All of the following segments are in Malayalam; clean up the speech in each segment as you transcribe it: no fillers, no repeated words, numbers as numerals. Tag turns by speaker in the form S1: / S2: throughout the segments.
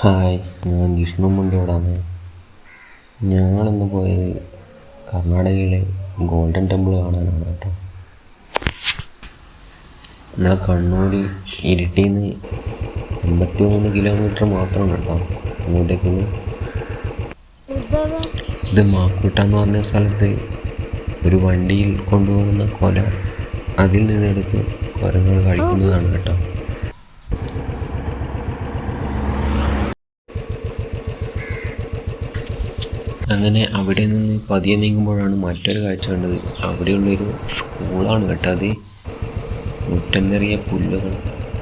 S1: ഹായ്, ഞാൻ വിഷ്ണു മുണ്ടിയോടാണ്. ഞങ്ങളിന്ന് പോയത് കർണാടകയിലെ ഗോൾഡൻ ടെമ്പിൾ കാണാനാണ് കേട്ടോ. നമ്മളെ കണ്ണൂർ ഇരിട്ടിയിൽ നിന്ന് 83 കിലോമീറ്റർ മാത്രമാണ് കേട്ടോ അങ്ങോട്ടേക്കുള്ളൂ. ഇത് മാക്കൂട്ട എന്ന് പറഞ്ഞ സ്ഥലത്ത് ഒരു വണ്ടിയിൽ കൊണ്ടുപോകുന്ന കൊല, അതിൽ നിന്നെടുത്ത് കുരങ്ങൾ കഴിക്കുന്നതാണ് കേട്ടോ. അങ്ങനെ അവിടെ നിന്ന് പതിയെ നീങ്ങുമ്പോഴാണ് മറ്റൊരു കാഴ്ച കണ്ടത്. അവിടെയുള്ളൊരു സ്കൂളാണ് കേട്ടോ. അത് മുറ്റം നിറയെ പുല്ലുകൾ.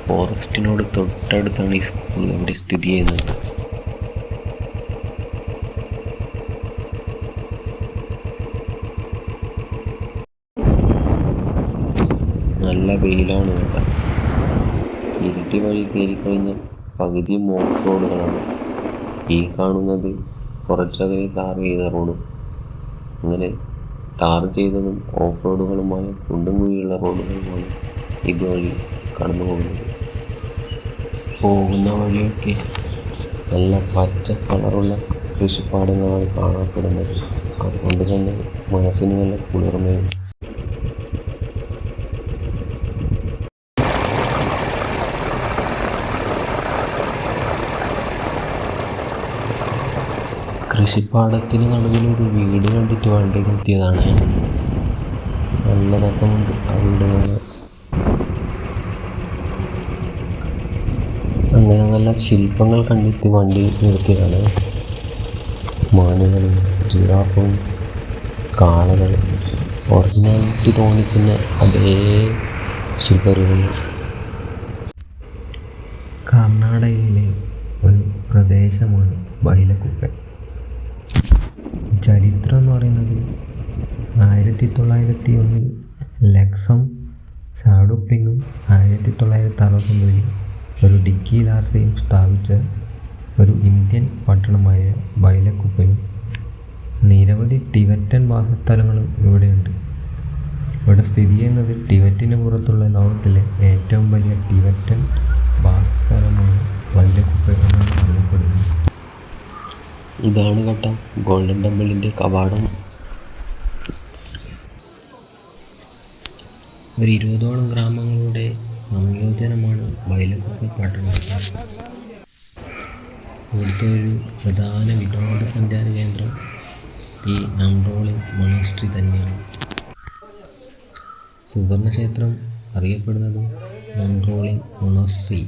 S1: ഫോറസ്റ്റിനോട് തൊട്ടടുത്താണ് ഈ സ്കൂൾ അവിടെ സ്ഥിതി ചെയ്യുന്നത്. നല്ല വെയിലാണ് കേട്ടോ. ഇരിട്ടി വഴി കയറിക്കഴിഞ്ഞാൽ പകുതി മോട്ടർ റോഡുകളാണ്. ഈ കാണുന്നത് കുറച്ചകലെ ടാർ ചെയ്ത റോഡും, അങ്ങനെ ടാർ ചെയ്തതും ഓഫ് റോഡുകളുമായ കുണ്ടും കുഴിയുള്ള റോഡുകളുമാണ് ഇതുവഴി കടന്നു പോകുന്ന വഴിയൊക്കെ നല്ല പച്ച കളറുള്ള കൃഷിപ്പാടങ്ങളാണ് കാണപ്പെടുന്നത്. അതുകൊണ്ട് തന്നെ മനസ്സിന് നല്ല കുളിർമയും. കൃഷിപ്പാടത്തിന് നടുവിലൊരു വീട് കണ്ടിട്ട് വണ്ടിയിൽ എത്തിയതാണ്. നല്ല രസമുണ്ട് ആ വീട് കാണാൻ. അങ്ങനെ നല്ല ശില്പങ്ങൾ കണ്ടിട്ട് വണ്ടി നിർത്തിയതാണ്. മാനുകളും ജിറാഫും കാളകളും ഒറിജിനാലിറ്റി തോന്നിക്കുന്ന അതേ ശില്പരൂപങ്ങൾ. കർണാടകയിലെ ഒരു പ്രദേശമാണ് ബൈലക്കുപ്പെ. ചരിത്രം എന്ന് പറയുന്നത് 1901 ലക്സം ഷാഡോപ്പിങ്ങും 1969 ഒരു ഡിക്കി ലാർസയും സ്ഥാപിച്ച ഒരു ഇന്ത്യൻ പട്ടണമായ ബൈലക്കുപ്പയും നിരവധി ടിബറ്റൻ വാസസ്ഥലങ്ങളും ഇവിടെയുണ്ട്. ഇവിടെ സ്ഥിതി ചെയ്യുന്നത് ടിബറ്റിന് പുറത്തുള്ള ലോകത്തിലെ ഏറ്റവും വലിയ ടിബറ്റൻ വാസസ്ഥലമാണ് ബൈലക്കുപ്പ എന്നാണ് അറിയപ്പെടുന്നത്. ഇതാണ് കേട്ടോ ഗോൾഡൻ ടെമ്പിളിൻ്റെ കവാടം. ഒരു 20ഓളം ഗ്രാമങ്ങളുടെ സംയോജനമാണ് ബൈലക്കുപ്പ പട്ടണം. ഇവിടുത്തെ ഒരു പ്രധാന വിനോദസഞ്ചാര കേന്ദ്രം ഈ നംറോളിംഗ് മൊണാസ്ട്രി തന്നെയാണ്. സുവർണക്ഷേത്രം അറിയപ്പെടുന്നതും നംറോളിംഗ് മൊണാസ്ട്രി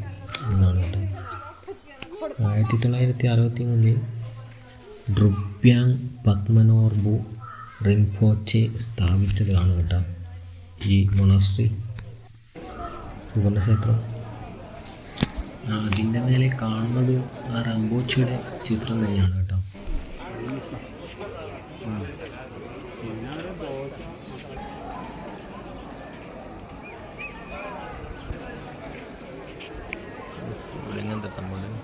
S1: എന്നാണ് കേട്ടോ. 1963 ഡ്രുക്ബ്യാങ് പത്മനോർബു റിംപോച്ചെ സ്ഥാപിച്ചതാണ് കേട്ടോ ഈ മൊണാസ്ട്രി, സുവർണക്ഷേത്രം. അതിൻ്റെ മേലെ കാണുന്നത് ആ റിംപോച്ചെയുടെ ചിത്രം തന്നെയാണ് കേട്ടോ. അങ്ങനത്തെ സംഭവം.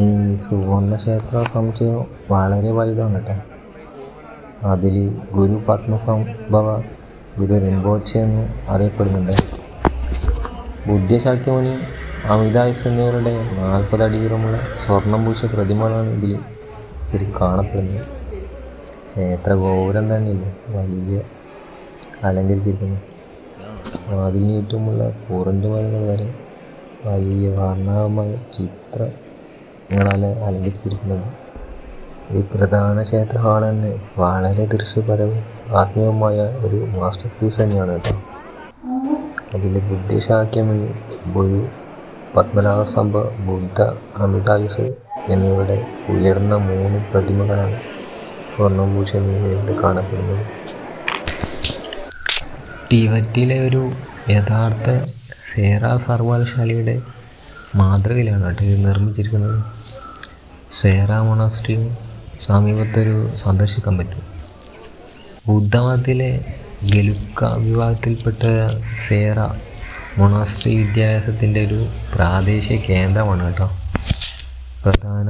S1: ഈ സുവർണക്ഷേത്ര സമുച്ചയം വളരെ വലുതാണ് കേട്ടോ. അതിൽ ഗുരു പത്മസംഭവ ഗുരു റിംപോച്ചെ എന്ന് അറിയപ്പെടുന്നുണ്ട്. ബുദ്ധശാക്യമണി അമിതായുസ് എന്നിവരുടെ 40 അടി ഉയരമുള്ള സ്വർണ്ണം പൂശിയ പ്രതിമകളാണ് ഇതിൽ ശരിക്കും കാണപ്പെടുന്നത്. ക്ഷേത്ര ഗോപുരം തന്നെയില്ലേ വലിയ അലങ്കരിച്ചിരിക്കുന്നത്. അതിന് ചുറ്റുമുള്ള കുറുഞ്ചുമരങ്ങൾ വരെ വലിയ വർണ്ണാഭമായ ചിത്രങ്ങളാൽ അലങ്കരിച്ചിരിക്കുന്നത്. ഈ പ്രധാന ക്ഷേത്ര ഹാൾ തന്നെ വളരെ ദൃശ്യപരവും ആത്മീയമായ ഒരു മാസ്റ്റർ പീസ് തന്നെയാണ് കേട്ടോ. അതിൽ ബുദ്ധശാക്യമണി, ഗുരു പത്മനാഭസംഭവ, ബുദ്ധ, അമിതായുസ് എന്നിവരുടെ ഉയർന്ന 3 പ്രതിമകളാണ് സ്വർണ്ണം പൂശിയ ഇവിടെ കാണപ്പെടുന്നത്. ടിബറ്റിലെ ഒരു യഥാർത്ഥ സേറ സർവകലാശാലയുടെ മാതൃകയിലാണ് കേട്ടോ ഇത് നിർമ്മിച്ചിരിക്കുന്നത്. സേറ മൊണാസ്ട്രിയും സമീപത്തൊരു സന്ദർശിക്കാൻ പറ്റും. ബുദ്ധമതത്തിലെ ഗെലുക്ക വിഭാഗത്തിൽപ്പെട്ട സേറ മൊണാസ്ട്രി വിദ്യാഭ്യാസത്തിൻ്റെ ഒരു പ്രാദേശിക കേന്ദ്രമാണ് കേട്ടോ. പ്രധാന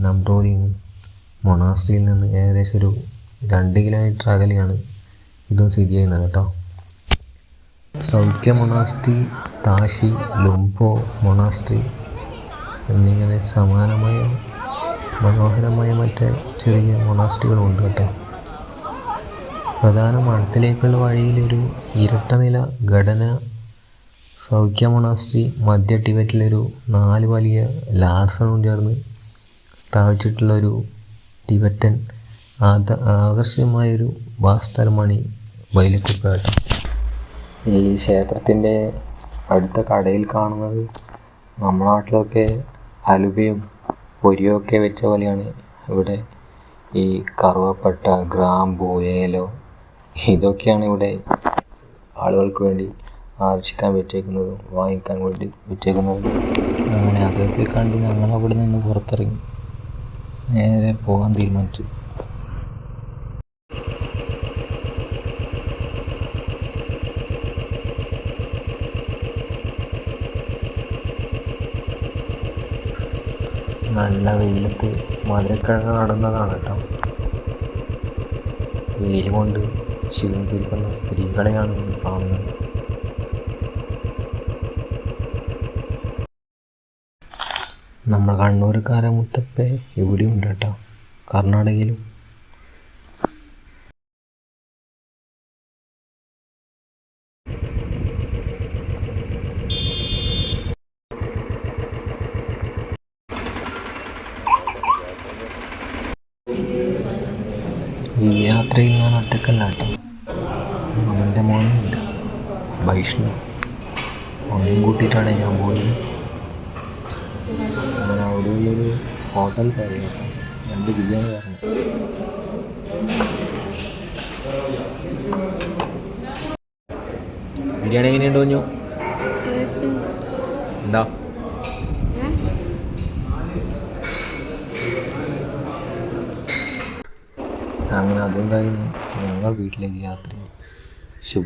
S1: നംറോളിംഗ് മൊണാസ്ട്രിയിൽ നിന്ന് ഏകദേശം ഒരു 2 കിലോമീറ്റർ അകലെയാണ് ഇതും സ്ഥിതി ചെയ്യുന്നത് കേട്ടോ. സൗഖ്യ മൊണാസ്ട്രി, താഷി, ലുംപോ മൊണാസ്ട്രി എന്നിങ്ങനെ സമാനമായ മനോഹരമായ മറ്റ് ചെറിയ മൊണാസ്ട്രികളുണ്ട് കേട്ടോ. പ്രധാന മഠത്തിലേക്കുള്ള വഴിയിലൊരു ഇരട്ട നില ഘടന സൗഖ്യ മൊണാസ്ട്രി മധ്യ ടിബറ്റിലൊരു 4 വലിയ ലാർസണും ചേർന്ന് സ്ഥാപിച്ചിട്ടുള്ളൊരു ടിബറ്റൻ ആകർഷകമായൊരു വാസ്തവമാണ് ഈ ബൈലക്കുപ്പ കേട്ടോ. ഈ ക്ഷേത്രത്തിൻ്റെ അടുത്ത കടയിൽ കാണുന്നത് നമ്മുടെ നാട്ടിലൊക്കെ അലുവയും പൊരിയൊക്കെ വെച്ച പോലെയാണ് ഇവിടെ ഈ കറുവപ്പട്ട, ഗ്രാമ്പൂ, ഏലം ഇതൊക്കെയാണ് ഇവിടെ ആളുകൾക്ക് വേണ്ടി ആകർഷിക്കാൻ വെച്ചേക്കുന്നതും വാങ്ങിക്കാൻ വേണ്ടി വെച്ചേക്കുന്നതും. അങ്ങനെ അതൊക്കെ കണ്ട് ഞങ്ങൾ അവിടെ നിന്ന് പുറത്തിറങ്ങി നേരെ പോകാൻ തീരുമാനിച്ചു. നല്ല വെയിലത്ത് മധുരക്കിഴങ്ങ് നടുന്നതാണ് കേട്ടോ. വെയിൽ കൊണ്ട് ക്ഷീണിച്ചിരിക്കുന്ന സ്ത്രീകളെയാണ് കാണുന്നത്. നമ്മൾ കണ്ണൂർക്കാരെ മുത്തപ്പ ഇവിടെയും ഉണ്ട് കേട്ടോ, കർണാടകയിലും. ഈ യാത്രയിൽ ഞാൻ ഒറ്റക്കല്ല കേട്ടോ, അവൻ്റെ മോനുണ്ട് വൈഷ്ണു, അവനെയും കൂട്ടിയിട്ടാണ് ഞാൻ പോയത്. അങ്ങനെ അവിടെയുള്ളൊരു ഹോട്ടൽ കയറി കേട്ടോ, 2 ബിരിയാണി പറഞ്ഞു. ബിരിയാണി എങ്ങനെയുണ്ട് കുഞ്ഞു? ഉണ്ടോ? അങ്ങനെ അതും കഴിഞ്ഞ് ഞങ്ങൾ വീട്ടിലേക്ക് യാത്ര ചെയ്തു. ശുഭ